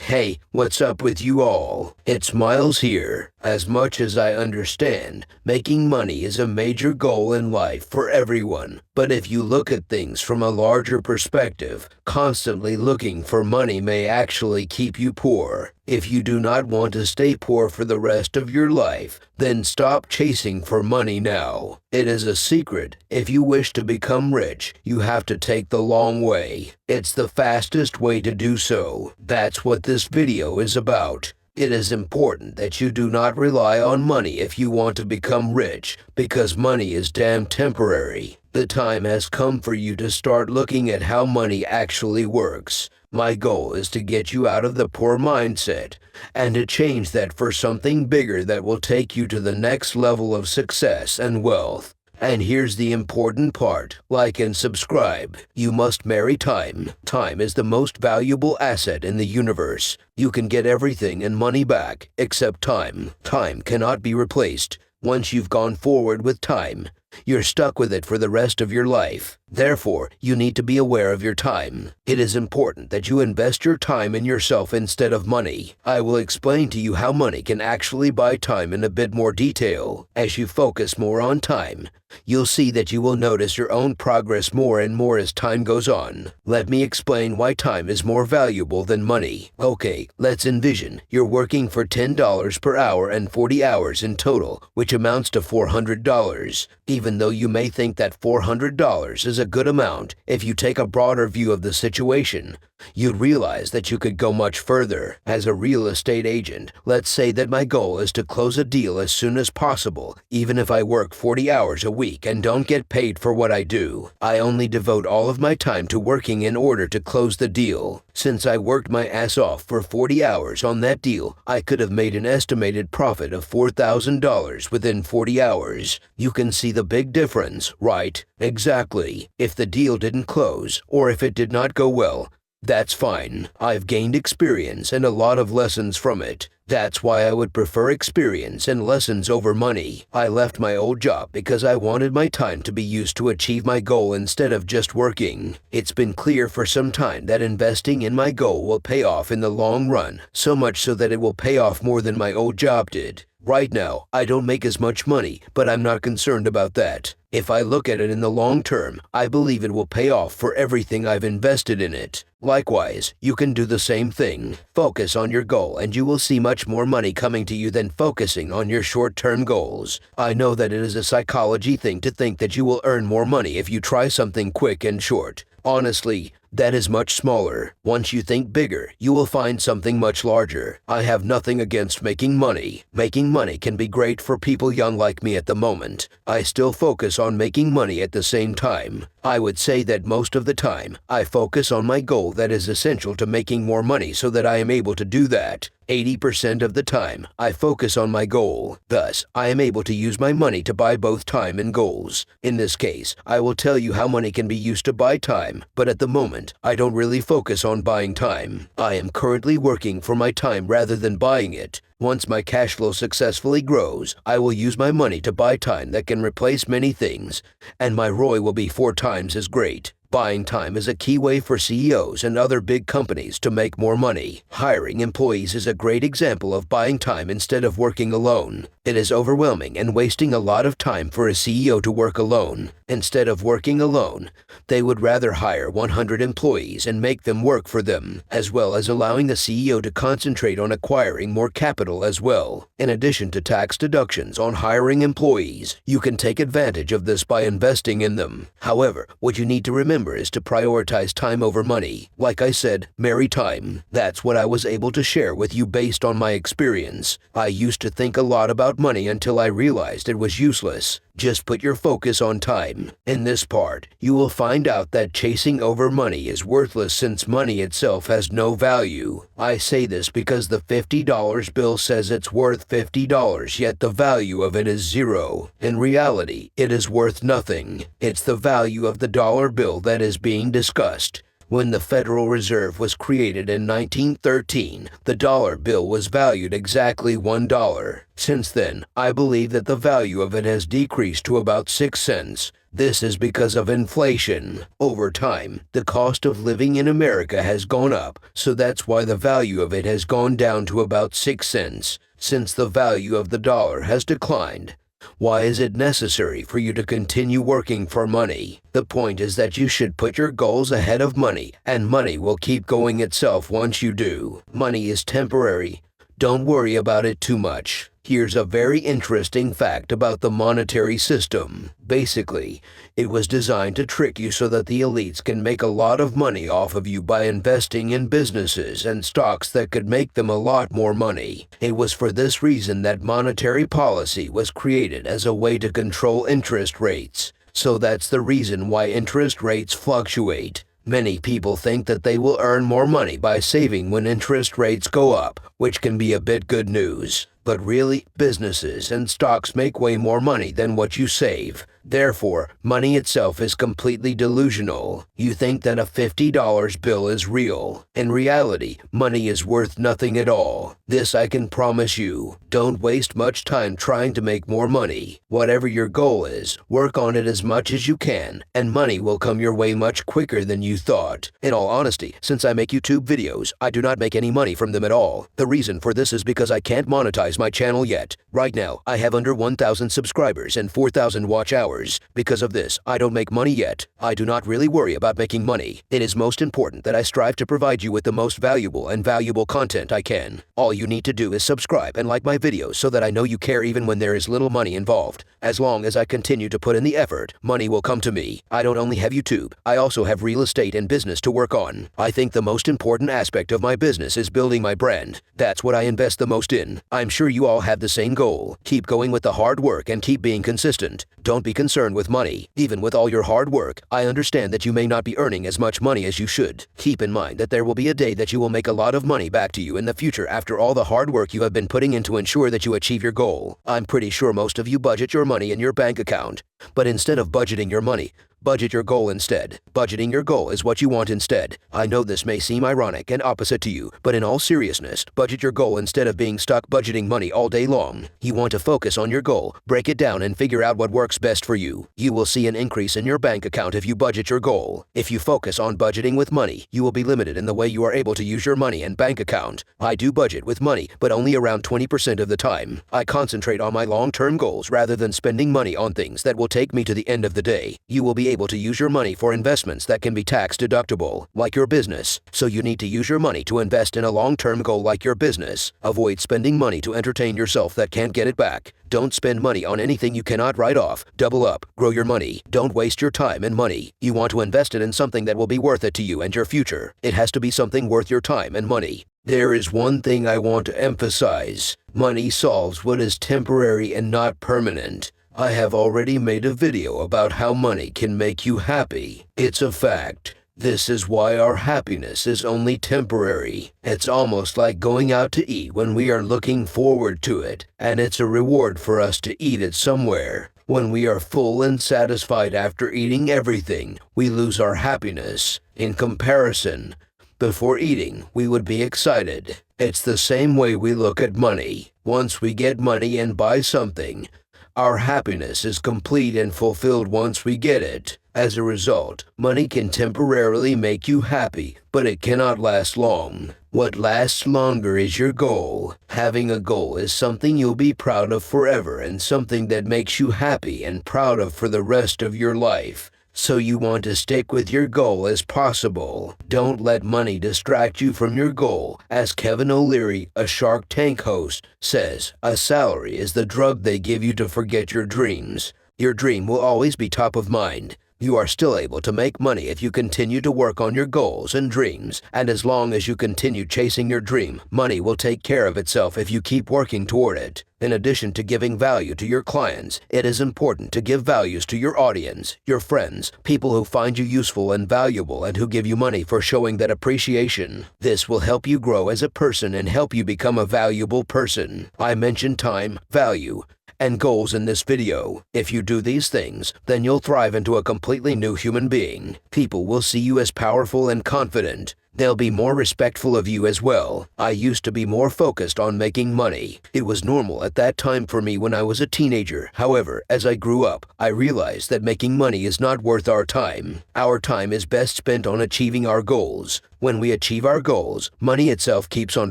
Hey, what's up with you all? It's Miles here. As much as I understand, making money is a major goal in life for everyone. But if you look at things from a larger perspective, constantly looking for money may actually keep you poor. If you do not want to stay poor for the rest of your life, then stop chasing for money now. It is a secret. If you wish to become rich, you have to take the long way. It's the fastest way to do so. That's what this video is about. It is important that you do not rely on money if you want to become rich, because money is damn temporary. The time has come for you to start looking at how money actually works. My goal is to get you out of the poor mindset and to change that for something bigger that will take you to the next level of success and wealth. And here's the important part. Like and subscribe. You must marry time. Time is the most valuable asset in the universe. You can get everything and money back, except time. Time cannot be replaced. Once you've gone forward with time, you're stuck with it for the rest of your life. Therefore, you need to be aware of your time. It is important that you invest your time in yourself instead of money. I will explain to you how money can actually buy time in a bit more detail. As you focus more on time, you'll see that you will notice your own progress more and more as time goes on. Let me explain why time is more valuable than money. Okay, let's envision you're working for $10 per hour and 40 hours in total, which amounts to $400. Even though you may think that $400 is a good amount, if you take a broader view of the situation, you'd realize that you could go much further. As a real estate agent, let's say that my goal is to close a deal as soon as possible, even if I work 40 hours a week and don't get paid for what I do. I only devote all of my time to working in order to close the deal. Since I worked my ass off for 40 hours on that deal, I could have made an estimated profit of $4,000 within 40 hours. You can see the big difference, right? Exactly. If the deal didn't close, or if it did not go well, that's fine. I've gained experience and a lot of lessons from it. That's why I would prefer experience and lessons over money. I left my old job because I wanted my time to be used to achieve my goal instead of just working. It's been clear for some time that investing in my goal will pay off in the long run, so much so that it will pay off more than my old job did. Right now, I don't make as much money, but I'm not concerned about that. If I look at it in the long term, I believe it will pay off for everything I've invested in it. Likewise, you can do the same thing. Focus on your goal and you will see much more money coming to you than focusing on your short-term goals. I know that it is a psychology thing to think that you will earn more money if you try something quick and short. Honestly, that is much smaller. Once you think bigger, you will find something much larger. I have nothing against making money. Making money can be great for people young like me at the moment. I still focus on making money at the same time. I would say that most of the time, I focus on my goal that is essential to making more money so that I am able to do that. 80% of the time, I focus on my goal. Thus, I am able to use my money to buy both time and goals. In this case, I will tell you how money can be used to buy time, but at the moment, I don't really focus on buying time. I am currently working for my time rather than buying it. Once my cash flow successfully grows, I will use my money to buy time that can replace many things, and my ROI will be 4 times as great. Buying time is a key way for CEOs and other big companies to make more money. Hiring employees is a great example of buying time instead of working alone. It is overwhelming and wasting a lot of time for a CEO to work alone. Instead of working alone, they would rather hire 100 employees and make them work for them, as well as allowing the CEO to concentrate on acquiring more capital as well. In addition to tax deductions on hiring employees, you can take advantage of this by investing in them. However, what you need to remember is to prioritize time over money. Like I said, marry time. That's what I was able to share with you based on my experience. I used to think a lot about money until I realized it was useless. Just put your focus on time. In this part, you will find out that chasing over money is worthless since money itself has no value. I say this because the $50 bill says it's worth $50, yet the value of it is zero. In reality, it is worth nothing. It's the value of the dollar bill that is being discussed. When the Federal Reserve was created in 1913, the dollar bill was valued exactly $1. Since then, I believe that the value of it has decreased to about 6 cents. This is because of inflation. Over time, the cost of living in America has gone up, so that's why the value of it has gone down to about 6 cents, since the value of the dollar has declined. Why is it necessary for you to continue working for money? The point is that you should put your goals ahead of money, and money will keep going itself once you do. Money is temporary. Don't worry about it too much. Here's a very interesting fact about the monetary system. Basically, it was designed to trick you so that the elites can make a lot of money off of you by investing in businesses and stocks that could make them a lot more money. It was for this reason that monetary policy was created as a way to control interest rates. So that's the reason why interest rates fluctuate. Many people think that they will earn more money by saving when interest rates go up, which can be a bit good news. But really, businesses and stocks make way more money than what you save. Therefore, money itself is completely delusional. You think that a $50 bill is real. In reality, money is worth nothing at all. This I can promise you. Don't waste much time trying to make more money. Whatever your goal is, work on it as much as you can, and money will come your way much quicker than you thought. In all honesty, since I make YouTube videos, I do not make any money from them at all. The reason for this is because I can't monetize my channel yet. Right now, I have under 1,000 subscribers and 4,000 watch hours. Because of this, I don't make money yet. I do not really worry about making money. It is most important that I strive to provide you with the most valuable content I can. All you need to do is subscribe and like my videos so that I know you care even when there is little money involved. As long as I continue to put in the effort, money will come to me. I don't only have YouTube, I also have real estate and business to work on. I think the most important aspect of my business is building my brand. That's what I invest the most in. I'm sure you all have the same goal. Keep going with the hard work and keep being consistent. Don't be concerned with money. Even with all your hard work, I understand that you may not be earning as much money as you should. Keep in mind that there will be a day that you will make a lot of money back to you in the future after all the hard work you have been putting in to ensure that you achieve your goal. I'm pretty sure most of you budget your money in your bank account. But instead of budgeting your money, budget your goal instead. Budgeting your goal is what you want instead. I know this may seem ironic and opposite to you, but in all seriousness, budget your goal instead of being stuck budgeting money all day long. You want to focus on your goal, break it down and figure out what works best for you. You will see an increase in your bank account if you budget your goal. If you focus on budgeting with money, you will be limited in the way you are able to use your money and bank account. I do budget with money, but only around 20% of the time. I concentrate on my long-term goals rather than spending money on things that will take me to the end of the day. You will be able to use your money for investments that can be tax deductible, like your business. So you need to use your money to invest in a long-term goal like your business. Avoid spending money to entertain yourself that can't get it back. Don't spend money on anything you cannot write off. Double up. Grow your money. Don't waste your time and money. You want to invest it in something that will be worth it to you and your future. It has to be something worth your time and money. There is one thing I want to emphasize. Money solves what is temporary and not permanent. I have already made a video about how money can make you happy. It's a fact. This is why our happiness is only temporary. It's almost like going out to eat when we are looking forward to it, and it's a reward for us to eat it somewhere. When we are full and satisfied after eating everything, we lose our happiness. In comparison, before eating, we would be excited. It's the same way we look at money. Once we get money and buy something, our happiness is complete and fulfilled once we get it. As a result, money can temporarily make you happy, but it cannot last long. What lasts longer is your goal. Having a goal is something you'll be proud of forever and something that makes you happy and proud of for the rest of your life. So you want to stick with your goal as possible. Don't let money distract you from your goal. As Kevin O'Leary, a Shark Tank host, says, a salary is the drug they give you to forget your dreams. Your dream will always be top of mind. You are still able to make money if you continue to work on your goals and dreams, and as long as you continue chasing your dream, money will take care of itself if you keep working toward it. In addition to giving value to your clients, it is important to give values to your audience, your friends, people who find you useful and valuable and who give you money for showing that appreciation. This will help you grow as a person and help you become a valuable person. I mentioned time, value, and goals in this video. If you do these things, then you'll thrive into a completely new human being. People will see you as powerful and confident. They'll be more respectful of you as well. I used to be more focused on making money. It was normal at that time for me when I was a teenager. However, as I grew up, I realized that making money is not worth our time. Our time is best spent on achieving our goals. When we achieve our goals, money itself keeps on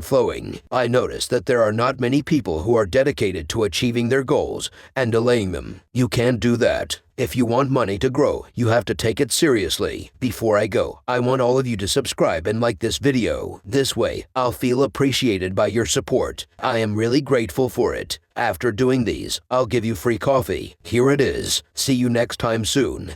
flowing. I noticed that there are not many people who are dedicated to achieving their goals and delaying them. You can't do that. If you want money to grow, you have to take it seriously. Before I go, I want all of you to subscribe and like this video. This way, I'll feel appreciated by your support. I am really grateful for it. After doing these, I'll give you free coffee. Here it is. See you next time soon.